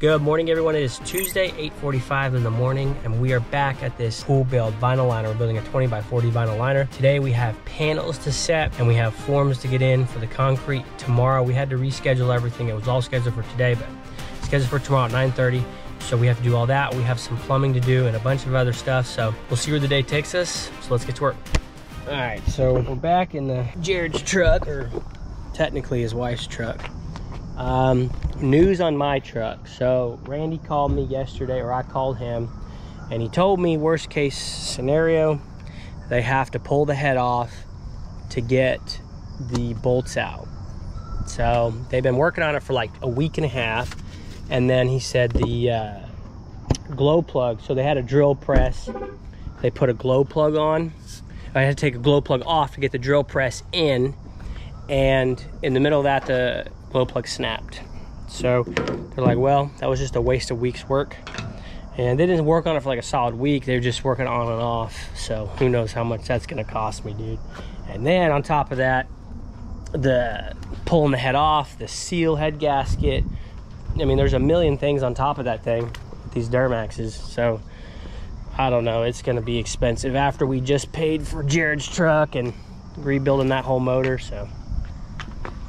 Good morning, everyone. It is Tuesday, 8:45 in the morning, and we are back at this pool build vinyl liner. We're building a 20 by 40 vinyl liner. Today we have panels to set and we have forms to get in for the concrete. Tomorrow we had to reschedule everything. It was all scheduled for today, but scheduled for tomorrow at 9:30. So we have to do all that. We have some plumbing to do and a bunch of other stuff. So we'll see where the day takes us. So let's get to work. All right, so we're back in the Jared's truck, or technically his wife's truck. News on my truck. So Randy called me yesterday, or I called him, and he told me worst case scenario, they have to pull the head off to get the bolts out. So they've been working on it for like a week and a half, and then he said the glow plug, so they had a drill press, they put a glow plug on. I had to take a glow plug off to get the drill press in, and in the middle of that the glow plug snapped. So they're like, well, that was just a waste of week's work. And they didn't work on it for like a solid week. They were just working on and off. So who knows how much that's gonna cost me, dude. And then on top of that, the pulling the head off, the seal head gasket. I mean, there's a million things on top of that thing with these Duramaxes. So I don't know, it's gonna be expensive after we just paid for Jared's truck and rebuilding that whole motor. So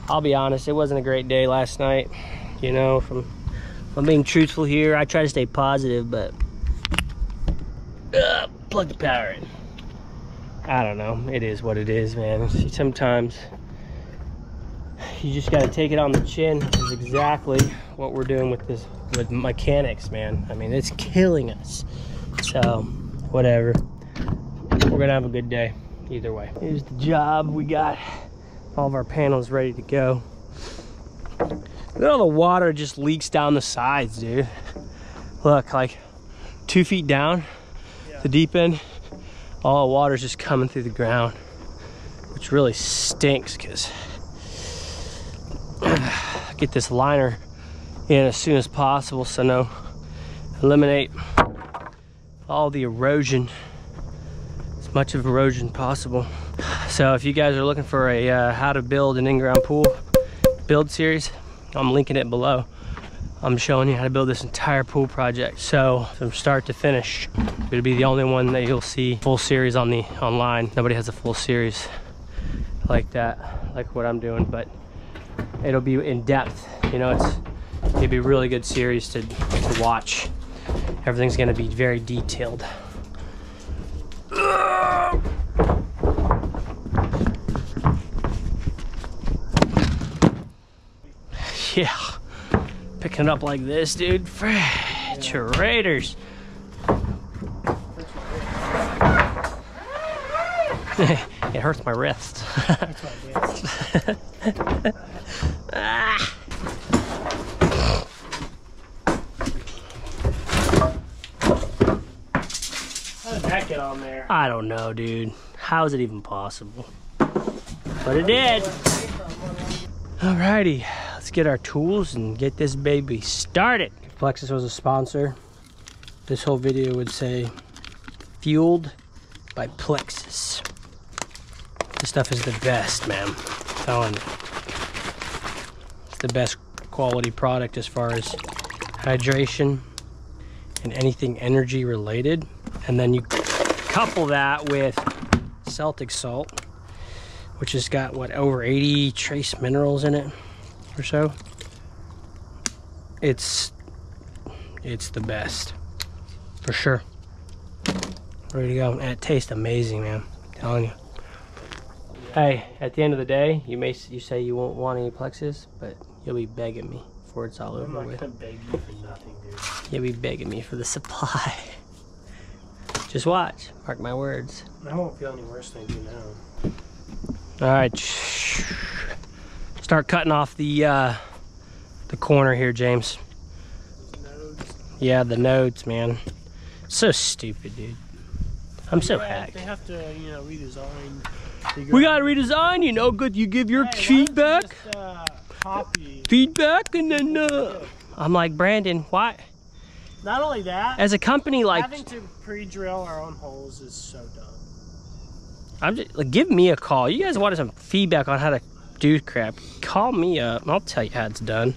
I'll be honest, it wasn't a great day last night. You know, if I'm being truthful here, I try to stay positive, but plug the power in. I don't know, it is what it is, man. See, sometimes you just gotta take it on the chin. Is exactly what we're doing with this, with mechanics, man. I mean, it's killing us. So whatever, we're gonna have a good day either way. Here's the job. We got all of our panels ready to go. Look at all the water just leaks down the sides, dude. Look, like 2 feet down, the deep end, all the water's just coming through the ground, which really stinks, because get this liner in as soon as possible, so eliminate all the erosion, as much of erosion possible. So if you guys are looking for a how to build an in-ground pool build series, I'm linking it below. I'm showing you how to build this entire pool project. So from start to finish, it'll be the only one that you'll see full series on the online. Nobody has a full series like that, like what I'm doing, but it'll be in depth. You know, it'll be a really good series to watch. Everything's gonna be very detailed. Yeah, picking it up like this, dude. Traitors. It hurts my wrist. Hurts my wrist. Ah. How did that get on there? I don't know, dude. How is it even possible? But it did. Alrighty, let's get our tools and get this baby started. If Plexus was a sponsor, this whole video would say fueled by Plexus. This stuff is the best, man. I'm telling you. It's the best quality product as far as hydration and anything energy related. And then you couple that with Celtic Salt, which has got, what, over 80 trace minerals in it or so. It's the best, for sure. Ready to go, and it tastes amazing, man. I'm telling you. Hey, at the end of the day, you say you won't want any Plexus, but you'll be begging me before it's all over with. I'm not gonna beg you for nothing, dude. You'll be begging me for the supply. Just watch, mark my words. I won't feel any worse than I do now. All right, start cutting off the corner here, James. Nodes. Yeah, the nodes, man. So stupid, dude. I'm so hacked. They have to, you know, redesign. We gotta redesign, you know. Good, you give your feedback. Just, copy. Feedback, and then I'm like, Brandon, why? Not only that, As a company, like, having to pre-drill our own holes is so dumb. I'm just like, give me a call. You guys wanted some feedback on how to do crap? Call me up. I'll tell you how it's done.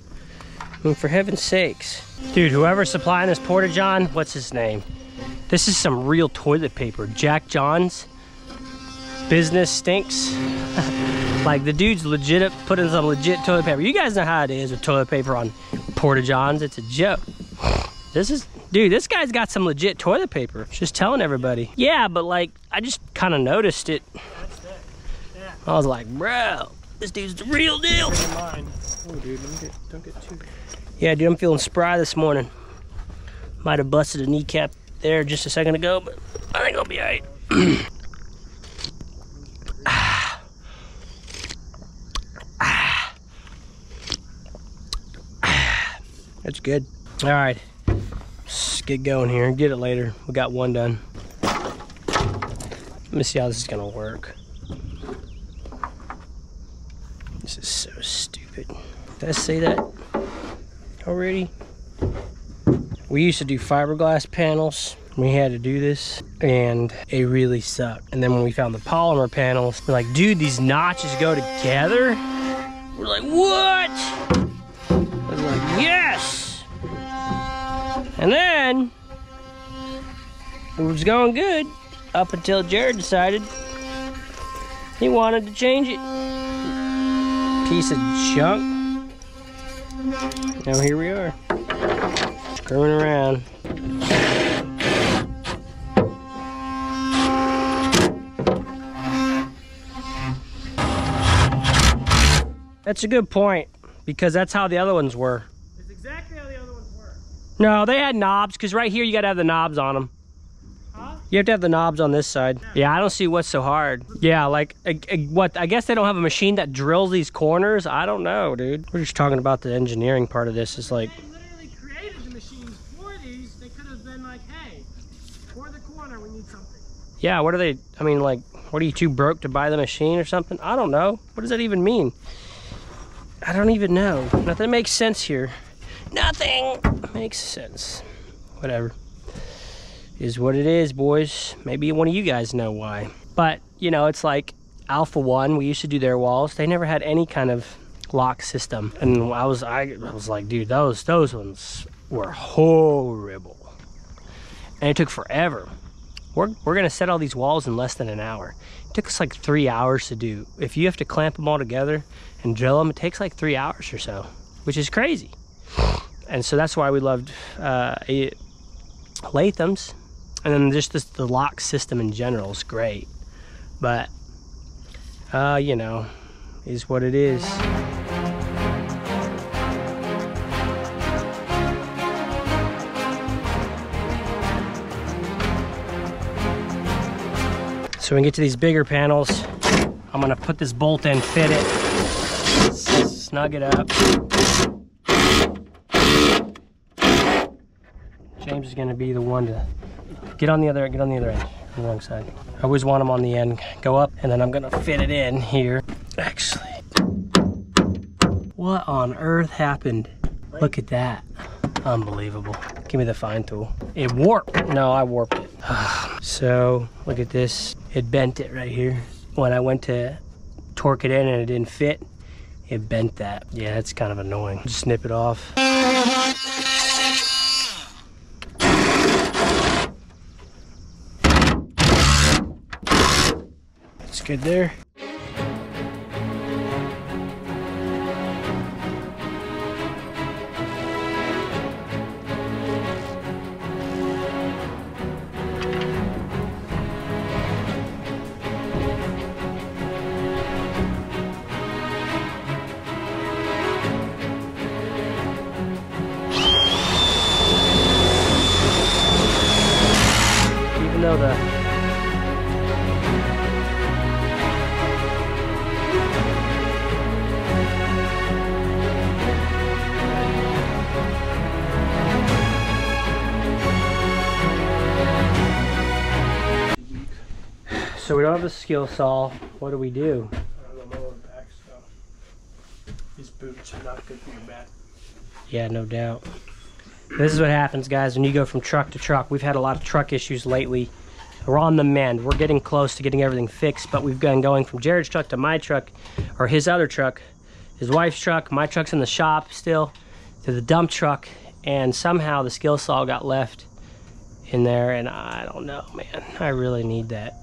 I mean, for heaven's sakes. Dude, whoever's supplying this Porta-John, what's his name? This is some real toilet paper. Jack John's business stinks. Like, the dude's legit putting some legit toilet paper. You guys know how it is with toilet paper on Porta-Johns. It's a joke. Dude, this guy's got some legit toilet paper. Just telling everybody. Yeah, but like, I just kind of noticed it. That's it. Yeah. I was like, bro, this dude's the real deal. Mine. Oh, dude, don't get too. Yeah, dude, I'm feeling spry this morning. Might have busted a kneecap there just a second ago, but I think I'll be all right. That's good. All right, let's get going here and get it later. We got one done. Let me see how this is gonna work. This is so stupid. Did I say that already? We used to do fiberglass panels. We had to do this and it really sucked. And then when we found the polymer panels, we're like, dude, these notches go together? We're like, what? I was like, yes! And then it was going good up until Jared decided he wanted to change it. Piece of junk. Now here we are, screwing around. That's a good point, because that's how the other ones were. It's exactly how the other ones were. No, they had knobs, because right here you gotta have the knobs on them. Huh? You have to have the knobs on this side. Yeah, I don't see what's so hard. Yeah, like, what? I guess they don't have a machine that drills these corners? I don't know, dude. We're just talking about the engineering part of this. It's like... They literally created the machines for these. They could have been like, hey, for the corner, we need something. Yeah, what are they... I mean, like, what, are you too broke to buy the machine or something? I don't know. What does that even mean? I don't even know. Nothing makes sense here. Nothing makes sense. Whatever. Is what it is, boys. Maybe one of you guys know why. But, you know, it's like Alpha One. We used to do their walls. They never had any kind of lock system. And I was like, dude, those ones were horrible. And it took forever. We're gonna set all these walls in less than an hour. It took us like 3 hours to do. If you have to clamp them all together and drill them, it takes like 3 hours or so, which is crazy. And so that's why we loved Latham's. And then just the lock system in general is great. But, you know, is what it is. So when we get to these bigger panels, I'm gonna put this bolt in, fit it, snug it up. James is gonna be the one to get on the other end, on the wrong side. I always want them on the end, go up, and then I'm gonna fit it in here. Actually, what on earth happened? Look at that, unbelievable. Give me the fine tool. It warped. No, I warped it. So look at this, it bent it right here. When I went to torque it in and it didn't fit, it bent that. Yeah, that's kind of annoying. Just snip it off. It's good there. Even though the So we don't have a skill saw. What do we do? I don't know the back, so these boots are not good for your back. Yeah, no doubt. This is what happens, guys, when you go from truck to truck. We've had a lot of truck issues lately. We're on the mend. We're getting close to getting everything fixed, but we've been going from Jared's truck to my truck, or his other truck, his wife's truck. My truck's in the shop still, to the dump truck, and somehow the skill saw got left in there, and I don't know, man. I really need that.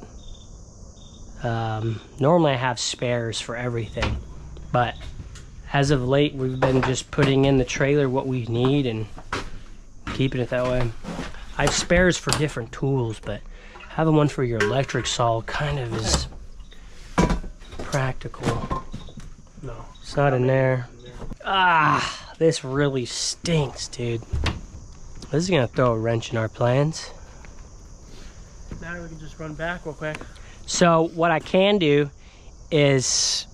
Normally I have spares for everything, but as of late we've been just putting in the trailer what we need and keeping it that way. I have spares for different tools, but having one for your electric saw kind of is practical. No, it's not in there. Ah, this really stinks, dude. This is gonna throw a wrench in our plans. Now we can just run back real quick. So what I can do is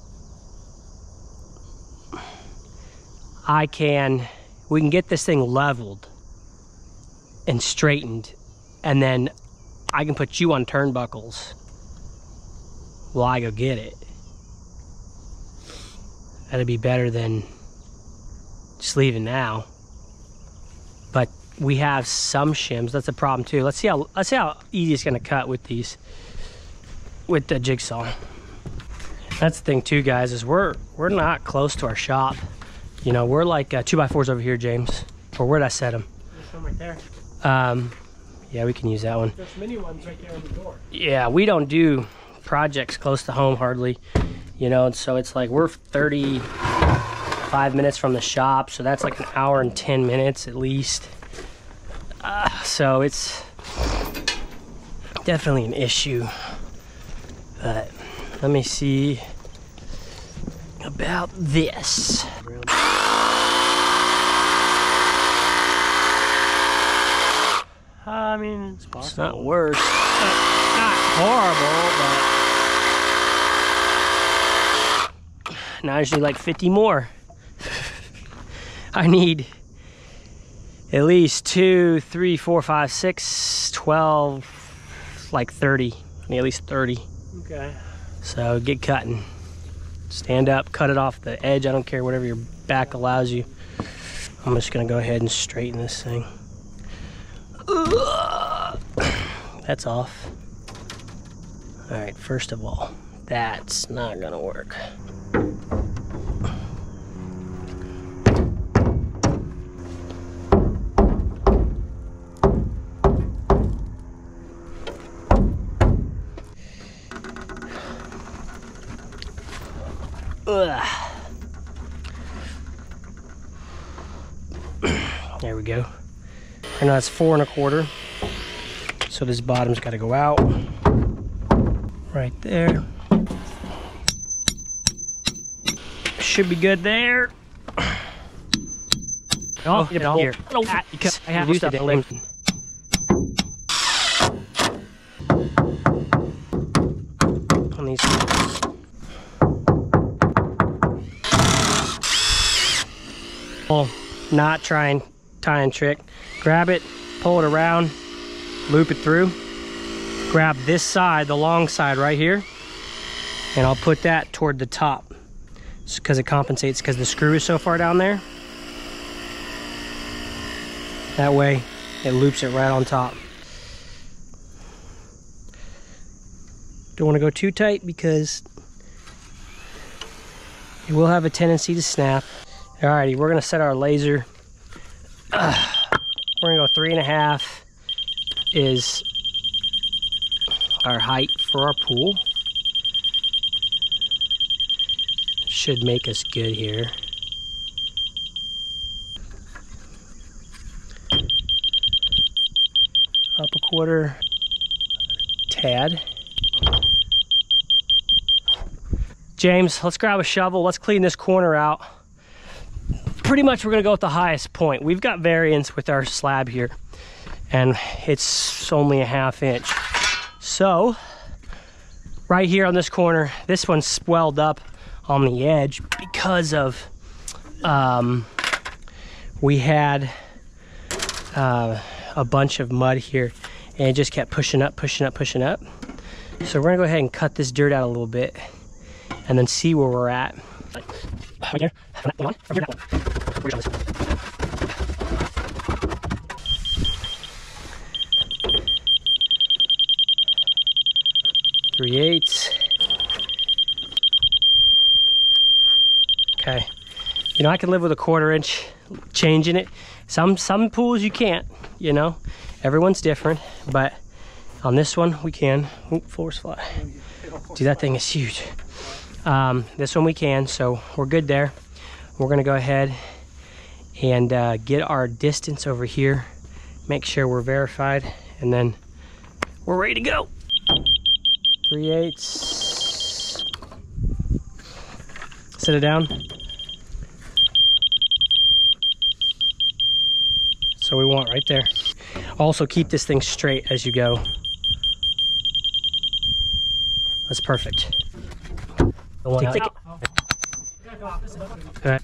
we can get this thing leveled and straightened, and then I can put you on turnbuckles while I go get it. That'd be better than just leaving now. But we have some shims. That's a problem too. Let's see how easy it's gonna cut with these, with the jigsaw. That's the thing too, guys, is we're not close to our shop. You know, we're like 2x4s over here, James. Or where'd I set them? There's one right there. Yeah, we can use that one. There's mini ones right there on the door. Yeah, we don't do projects close to home hardly, you know, and so it's like we're 35 minutes from the shop, so that's like an hour and 10 minutes at least. So it's definitely an issue. But let me see about this. I mean, it's possible. It's not worse. Not horrible, but now I just need like 50 more. I need at least 2, 3, 4, 5, 6, 12, like 30. I need at least 30. Okay. So get cutting. Stand up, cut it off the edge. I don't care, whatever your back allows you. I'm just gonna go ahead and straighten this thing. That's off. All right, first of all, that's not gonna work. There we go. And that's 4 1/4. So this bottom's got to go out right there. Should be good there. Oh, get it all here. Because I have used it. On these. Oh, not trying tie and trick. Grab it, pull it around, loop it through. Grab this side, the long side right here, and I'll put that toward the top because it compensates because the screw is so far down there. That way it loops it right on top. Don't want to go too tight because it will have a tendency to snap. Alrighty, we're gonna set our laser. We're gonna go 3.5 is our height for our pool. Should make us good here. Up 1/4 tad. James, let's grab a shovel. Let's clean this corner out. Pretty much we're gonna go with the highest point. We've got variance with our slab here, and it's only a 1/2 inch. So, right here on this corner, this one's swelled up on the edge because of, we had a bunch of mud here, and it just kept pushing up, pushing up, pushing up. So we're gonna go ahead and cut this dirt out a little bit, and then see where we're at. Right here. Hold on. From here, that one. Where's this? 3/8. Okay. You know, I can live with a 1/4 inch changing it. Some pools you can't, you know, everyone's different, but on this one we can. Oop, force fly. Dude, that thing is huge. This one we can, so we're good there. We're gonna go ahead and get our distance over here, make sure we're verified, and then we're ready to go. 3/8. Set it down. So we want right there. Also keep this thing straight as you go. That's perfect. Take it. All right.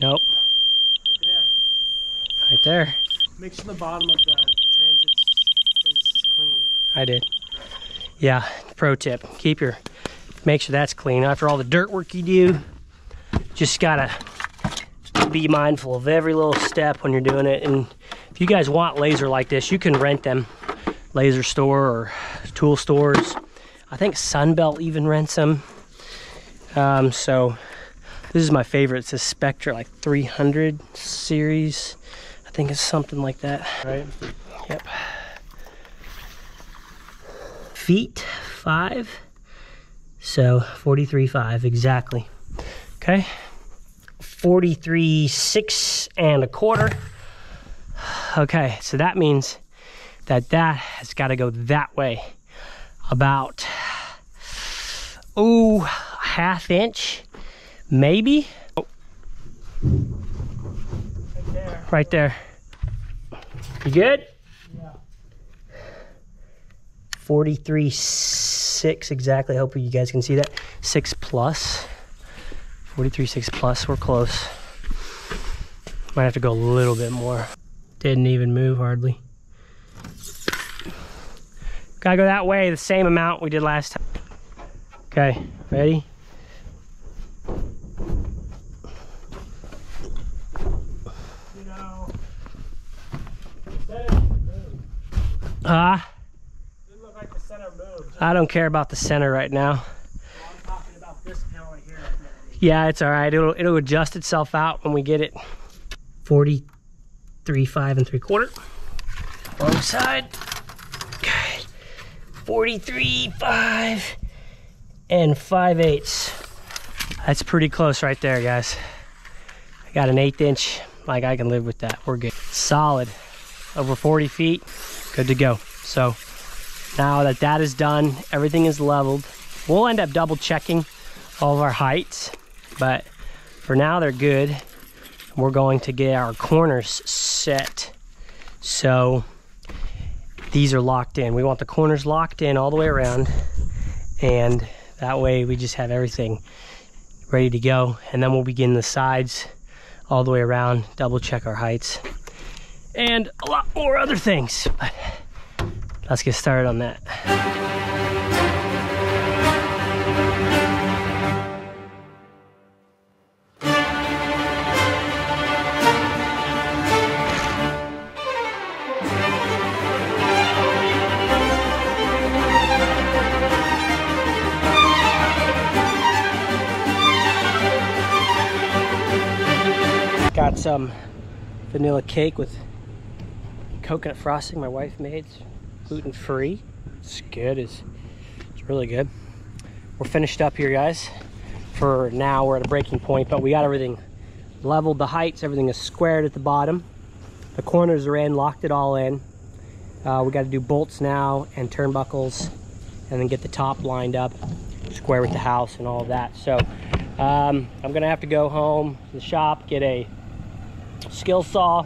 Nope. Right there. Right there. Make sure the bottom of the transits is clean. I did. Yeah, pro tip. Make sure that's clean. After all the dirt work you do, just gotta be mindful of every little step when you're doing it. And if you guys want laser like this, you can rent them. Laser store or tool stores. I think Sunbelt even rents them. So this is my favorite. It's a Spectra like 300 series. I think it's something like that. Right? Yep. Feet 5. So 43.5 exactly. Okay. 43.6 1/4. Okay, so that means that has got to go that way. About, oh, 1/2 inch, maybe. Oh. Right there. Right there. You good? Yeah. 43.6 exactly. Hopefully you guys can see that. 6 plus. 43.6 plus. We're close. Might have to go a little bit more. Didn't even move hardly. Gotta go that way, the same amount we did last time. Okay, ready? You know, didn't look like the center moved. I don't care about the center right now. Well, I'm talking about this panel right here. Yeah, it's all right. It'll adjust itself out when we get it. 43.5 3/4. Wrong side. Okay. 43.5 5/8. That's pretty close right there, guys. I got an 1/8 inch. Like, I can live with that. We're good. Solid. Over 40 feet. Good to go. So now that is done, everything is leveled. We'll end up double checking all of our heights, but for now they're good. We're going to get our corners set. So these are locked in. We want the corners locked in all the way around, and that way we just have everything ready to go. And then we'll begin the sides all the way around, double check our heights, and a lot more other things. But let's get started on that. Got some vanilla cake with coconut frosting my wife made. It's gluten-free. It's good. It's really good. We're finished up here, guys. For now, we're at a breaking point, but we got everything leveled, the heights, everything is squared at the bottom. The corners are in, locked it all in. We got to do bolts now and turnbuckles, and then get the top lined up, square with the house and all of that. So I'm gonna have to go home to the shop, get a skill saw.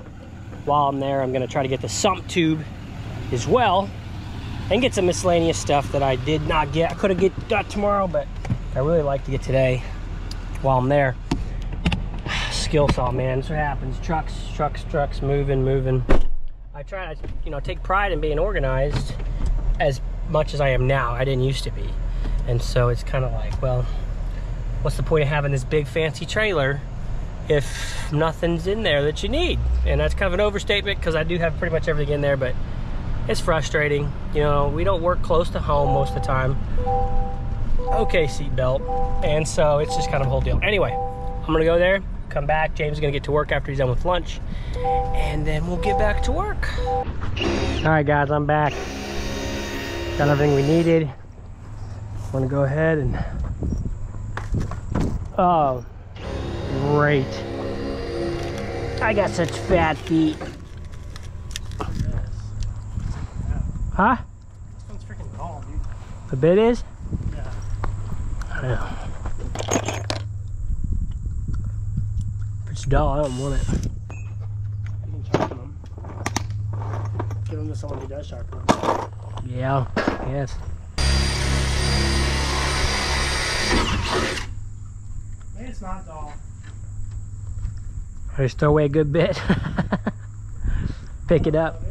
While I'm there, I'm gonna try to get the sump tube as well, and get some miscellaneous stuff that I did not get. I could have got tomorrow, but I really like to get today while I'm there. Skill saw, man, that's what happens. Trucks, moving. I try to, you know, take pride in being organized as much as I am now. I didn't used to be, and so it's kind of like, well, what's the point of having this big fancy trailer if nothing's in there that you need. And that's kind of an overstatement because I do have pretty much everything in there, but it's frustrating. You know, we don't work close to home most of the time. Okay, seatbelt. And so it's just kind of a whole deal. Anyway, I'm gonna go there, come back. James is gonna get to work after he's done with lunch, and then we'll get back to work. All right, guys, I'm back. Got everything we needed. I'm gonna go ahead and, oh, great. I got such fat feet. Huh? This one's freaking tall, dude. The bit is? Yeah. I know. If it's dull, I don't want it. You can sharpen them. Give them to someone who does sharpen them. Yeah, yes. Maybe it's not dull. I just throw away a good bit. Pick it up.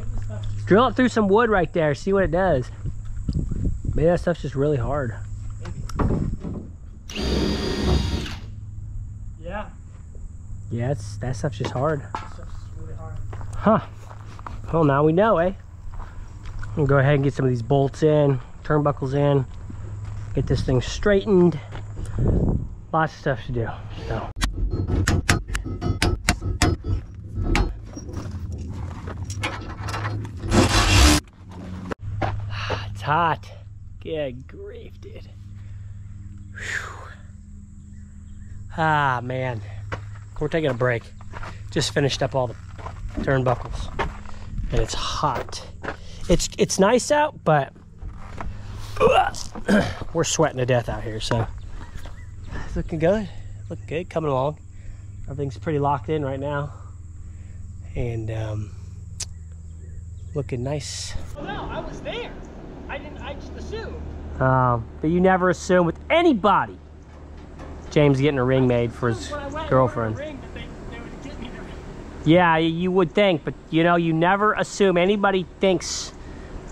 Drill it through some wood right there. See what it does. Maybe that stuff's just really hard. Maybe. Yeah. Yeah, that stuff's just hard. That stuff's really hard. Huh. Well, now we know, eh? I'm gonna go ahead and get some of these bolts in, turnbuckles in, get this thing straightened. Lots of stuff to do. So. It's hot. Good grief, dude. Whew. Ah, man. We're taking a break. Just finished up all the turnbuckles. And it's hot. It's nice out, but we're sweating to death out here, so it's looking good. Looking good, coming along. Everything's pretty locked in right now. And looking nice. Oh no, I was there. I just assumed. But you never assume with anybody. James getting a ring made for his girlfriend. Yeah, you would think, but you know, you never assume anybody thinks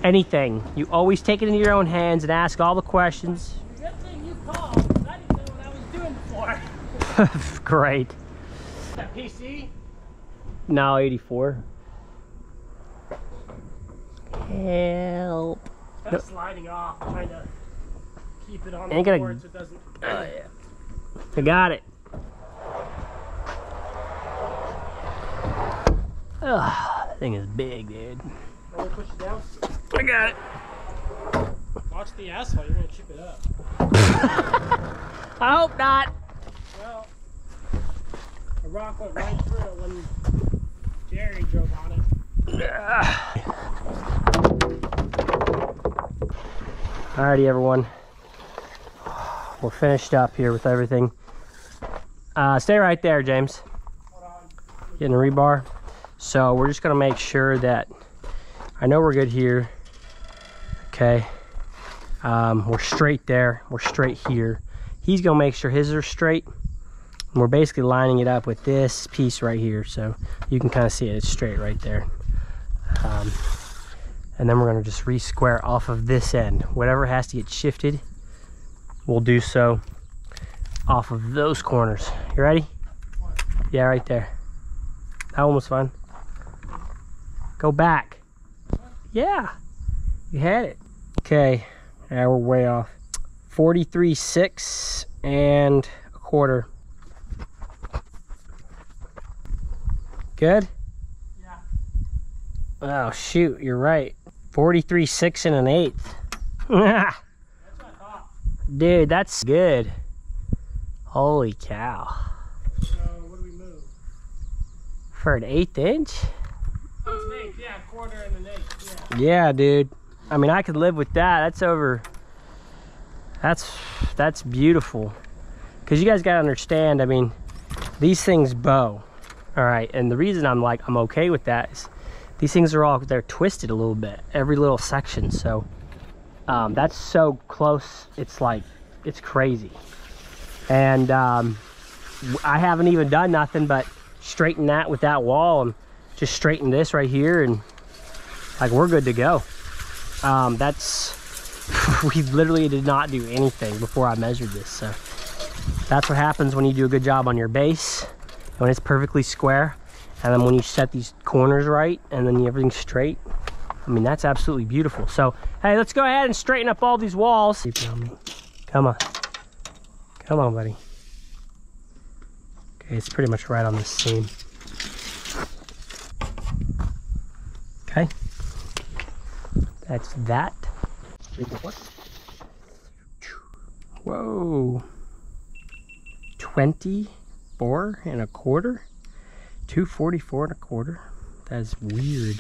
anything. You always take it into your own hands and ask all the questions. Good thing you called, because I didn't know what I was doing before. Great. That PC? No, 84. Help. That's sliding off. I'm trying to keep it on the Ain't gonna- board so it doesn't. Oh, yeah. I got it. Ugh, that thing is big, dude. Want to push it down? I got it. Watch the asphalt, you're going to chip it up. I hope not. Well, a rock went right through it when Jerry drove on it. Alrighty, everyone. We're finished up here with everything. Stay right there, James. Hold on. Getting a rebar. So we're just gonna make sure that, I know we're good here. Okay. We're straight there. We're straight here. He's gonna make sure his are straight. And we're basically lining it up with this piece right here. So you can kind of see it. It's straight right there. And then we're gonna just re-square off of this end. Whatever has to get shifted, we'll do so off of those corners. You ready? Yeah, right there. That one was fun. Go back. Yeah, you had it. Okay, yeah, we're way off. 43.6 and a quarter. Good? Yeah. Oh shoot, you're right. 43.6 and an eighth. That's what I thought. Dude, that's good. Holy cow. So, what do we move? For an 1/8 inch? It's an eighth, yeah, a quarter and an eighth, yeah. Yeah, dude. I mean, I could live with that. That's over. That's beautiful. Because you guys got to understand, I mean, these things bow. All right, and the reason I'm okay with that is these things are they're twisted a little bit, every little section. So that's so close, it's crazy. And I haven't even done nothing but straighten that with that wall and just straighten this right here, and we're good to go. We literally did not do anything before I measured this. So that's what happens when you do a good job on your base when it's perfectly square, and then when you set these corners right and then everything's straight, I mean, that's absolutely beautiful. So hey, let's go ahead and straighten up all these walls. Come on, come on, buddy. Okay, it's pretty much right on the seam. Okay, that's that. Whoa, 24 and a quarter, 244 and a quarter. That is weird.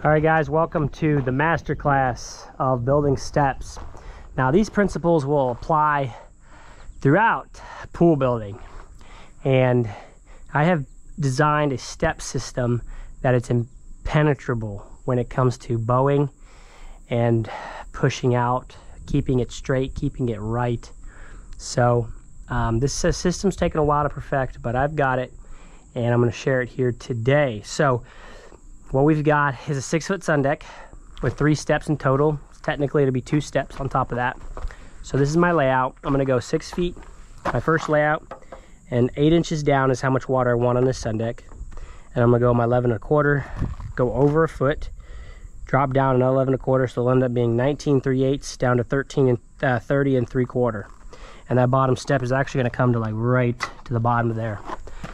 All right, guys, welcome to the masterclass of building steps. Now, these principles will apply throughout pool building, and I have designed a step system that it's impenetrable when it comes to bowing and pushing out, keeping it straight, keeping it right. So this system's taken a while to perfect, but I've got it, and I'm going to share it here today. So what we've got is a 6-foot sun deck with 3 steps in total. Technically, it'll be 2 steps on top of that. So this is my layout. I'm gonna go 6 feet, my first layout, and 8 inches down is how much water I want on this sun deck. And I'm gonna go my 11 1/4, go over a foot, drop down another 11 1/4, so it'll end up being 19 3/8 down to 30 3/4. And that bottom step is actually gonna come to like right to the bottom of there.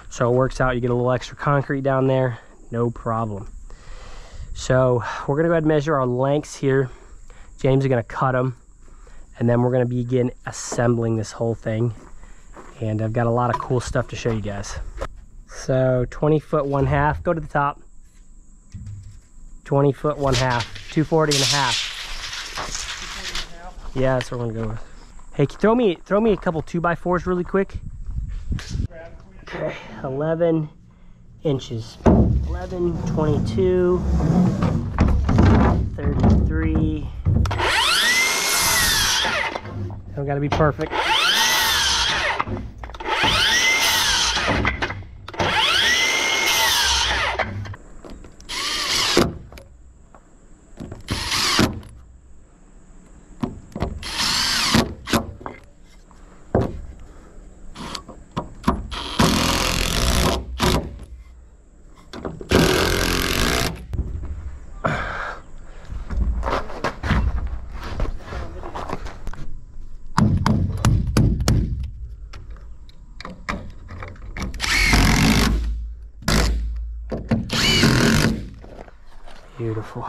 So it works out, you get a little extra concrete down there, no problem. So we're gonna go ahead and measure our lengths here. James is gonna cut them, and then we're gonna begin assembling this whole thing. And I've got a lot of cool stuff to show you guys. So 20 foot 1/2, go to the top. 20 foot 1/2, 240 and a half. Yeah, that's what we're gonna go with. Hey, throw me a couple 2x4s really quick. Okay, 11 inches. 11, 22, 33. Don't gotta be perfect. Beautiful.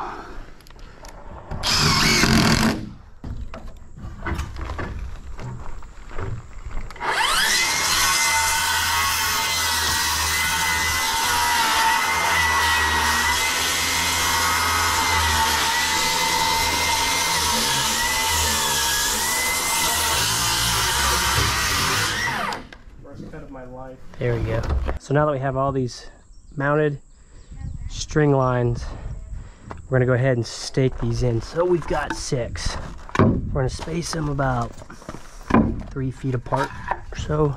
First cut of my life. There we go. So now that we have all these mounted string lines, we're gonna go ahead and stake these in. So we've got 6. We're gonna space them about 3 feet apart or so.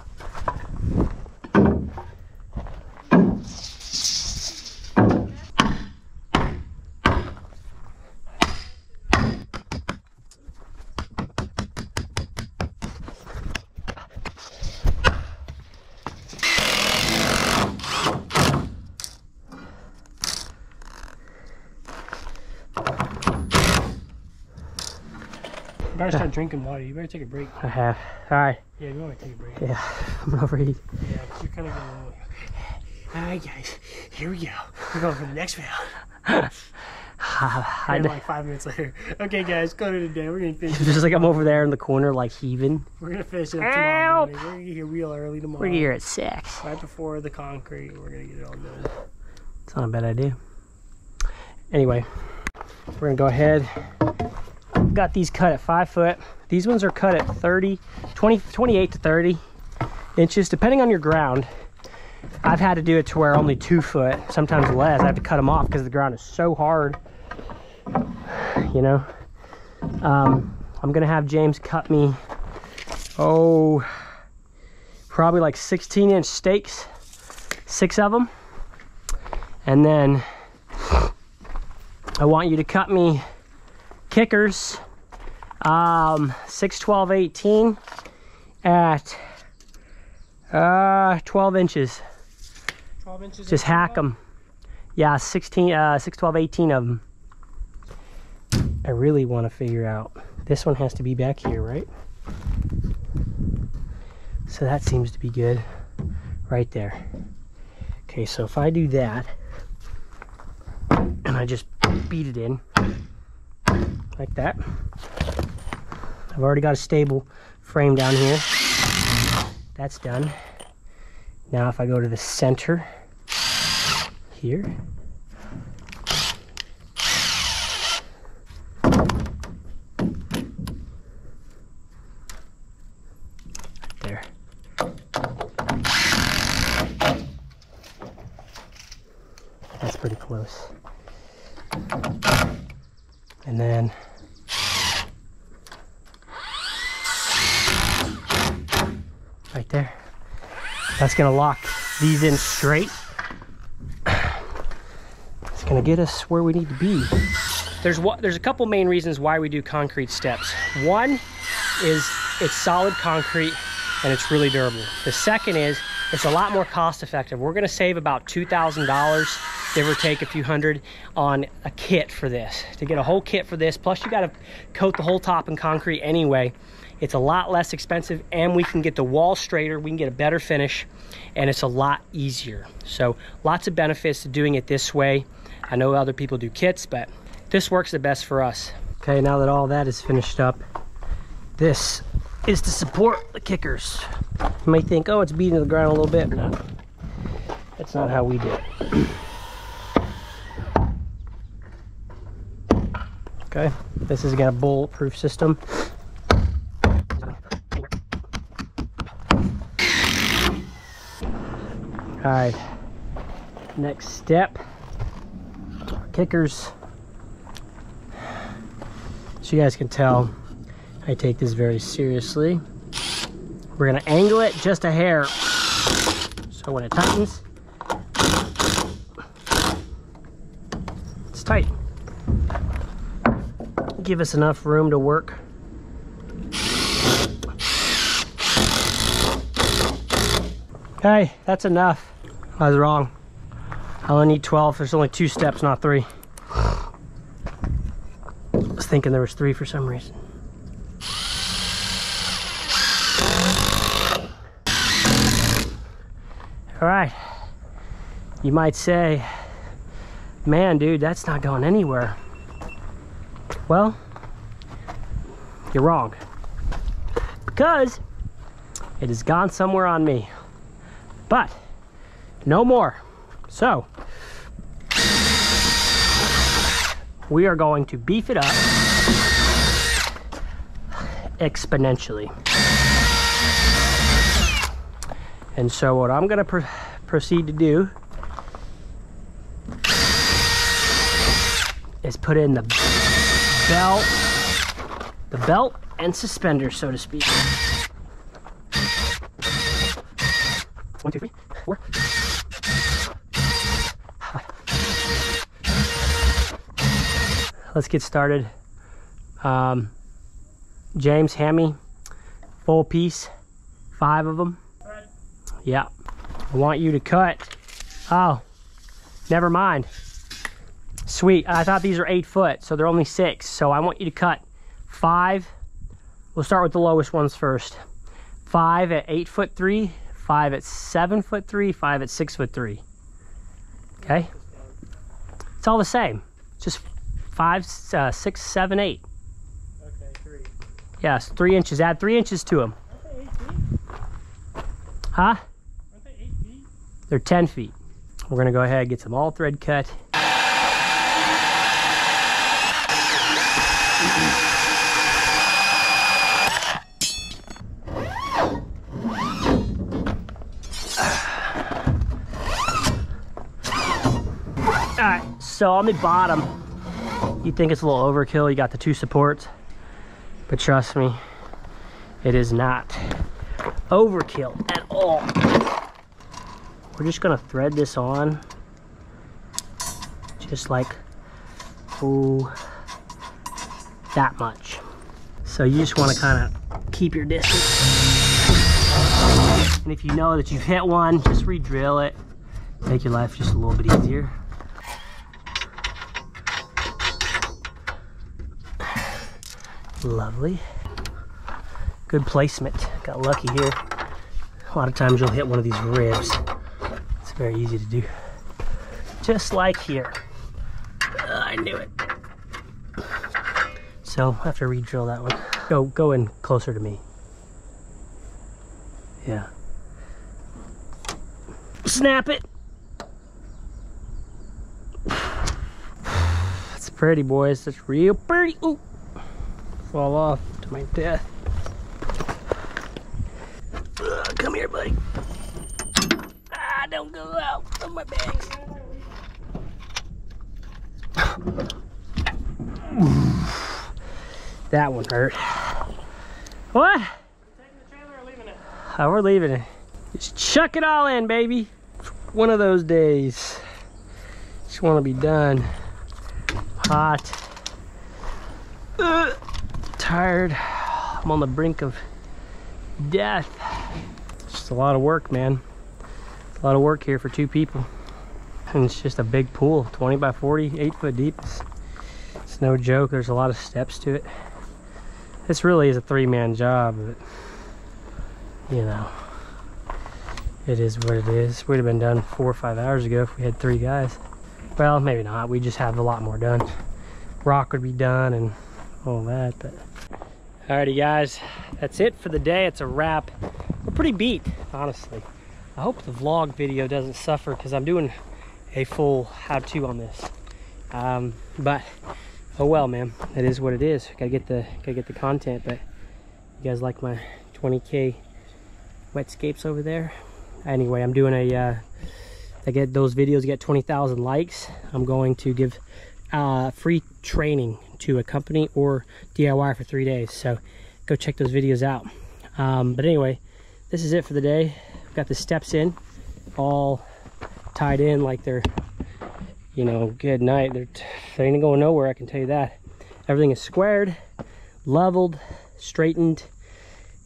You better start drinking water. You better take a break. I have. All right. Yeah, you want to take a break. Yeah, I'm gonna overeat. Yeah, because you're kind of going. All right, guys. Here we go. We're going for the next round. And like 5 minutes later. Okay, guys, go to the day. We're gonna finish. Just like I'm over there in the corner, like heaving. We're gonna finish it up tomorrow morning. We're gonna get here real early tomorrow. We're here at 6. Right before the concrete. We're gonna get it all done. It's not a bad idea. Anyway, we're gonna go ahead. Got these cut at 5 foot. These ones are cut at 28 to 30 inches, depending on your ground. I've had to do it to where only 2 foot, sometimes less. I have to cut them off because the ground is so hard. You know, I'm gonna have James cut me, probably like 16-inch stakes, 6 of them, and then I want you to cut me kickers 6/12/18 at 12 inches. 12 inches. Just hack them. Yeah, 6/12/18 of them. I really want to figure out. This one has to be back here, right? So that seems to be good right there. Okay, so if I do that and I just beat it in like that, I've already got a stable frame down here. That's done. Now if I go to the center here, there. That's pretty close. And then right there. That's gonna lock these in straight. It's gonna get us where we need to be. There's a couple main reasons why we do concrete steps. One is it's solid concrete and it's really durable. The second is it's a lot more cost effective. We're gonna save about $2,000, give or take a few hundred, on a kit for this. To get a whole kit for this, plus you gotta coat the whole top in concrete anyway. It's a lot less expensive, and we can get the wall straighter, we can get a better finish, and it's a lot easier. So lots of benefits to doing it this way. I know other people do kits, but this works the best for us. Okay, now that all that is finished up, this is to support the kickers. You might think, oh, it's beating the ground a little bit. No, that's not how we do it. Okay, this is got a bulletproof system. All right, next step, kickers. So you guys can tell, I take this very seriously. We're gonna angle it just a hair. So when it tightens, it's tight. Give us enough room to work. Okay, that's enough. I was wrong. I only need 12. There's only 2 steps, not 3. I was thinking there was 3 for some reason. All right. You might say, man, dude, that's not going anywhere. Well, you're wrong. Because it has gone somewhere on me. But no more. So we are going to beef it up exponentially. And so what I'm going to proceed to do is put in the belt and suspenders, so to speak. 1, 2, 3, 4. Let's get started. James, hand me full piece, 5 of them. Right. Yeah. I want you to cut. Oh, never mind. Sweet. I thought these are 8 foot, so they're only 6. So I want you to cut 5. We'll start with the lowest ones first. 5 at 8'3", 5 at 7'3", 5 at 6'3". Okay. It's all the same. Just 5, 6, 7, 8. Okay, 3. Yes, 3 inches. Add 3 inches to them. Aren't they 8 feet? Huh? Aren't they 8 feet? They're 10 feet. We're gonna go ahead and get some all thread cut. Alright, so on the bottom, you think it's a little overkill. You got the 2 supports, but trust me, it is not overkill at all. We're just gonna thread this on, just like, ooh, that much. So you just want to kind of keep your distance. And if you know that you've hit one, just re-drill it. Make your life just a little bit easier. Lovely. Good placement. Got lucky here. A lot of times you'll hit one of these ribs. It's very easy to do. Just like here. I knew it. So I have to re-drill that one. Go in closer to me. Yeah. Snap it. It's pretty, boys. It's real pretty. Ooh. Fall off to my death. Come here, buddy. Ah, don't go out of my bags. That one hurt. What? Taking the trailer or leaving it? Oh, we're leaving it. Just chuck it all in, baby. One of those days. Just want to be done. Hot. Tired. I'm on the brink of death. It's just a lot of work, man. A lot of work here for 2 people. And it's just a big pool, 20 by 40, 8 foot deep. It's no joke. There's a lot of steps to it. This really is a 3-man job, but you know, it is what it is. We'd have been done 4 or 5 hours ago if we had 3 guys. Well, maybe not. We just have a lot more done. Rock would be done and all that, but alrighty, guys, that's it for the day. It's a wrap. We're pretty beat, honestly. I hope the vlog video doesn't suffer because I'm doing a full how-to on this. But oh well, man. It is what it is. Gotta get the content. But you guys like my 20K Wetscapes over there? Anyway, I'm doing I get those videos get 20,000 likes. I'm going to give free training to a company or DIY for 3 days. So go check those videos out. But anyway, this is it for the day. I've got the steps in, all tied in like they're, you know, good night. They ain't going nowhere, I can tell you that. Everything is squared, leveled, straightened,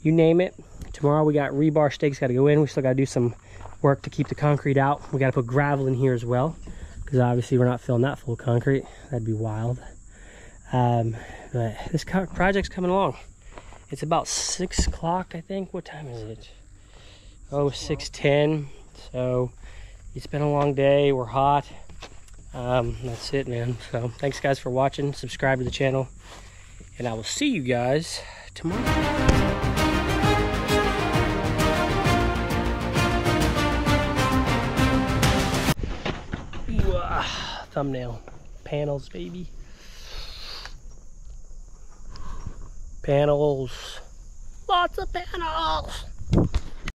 you name it. Tomorrow we got rebar stakes got to go in. We still got to do some work to keep the concrete out. We got to put gravel in here as well, because obviously we're not filling that full of concrete. That'd be wild. But this project's coming along. It's about 6 o'clock, I think. What time is it? Oh, 6:10. So it's been a long day. We're hot. That's it, man. So thanks, guys, for watching. Subscribe to the channel, and I will see you guys tomorrow. Thumbnail panels, baby. Panels. Lots of panels.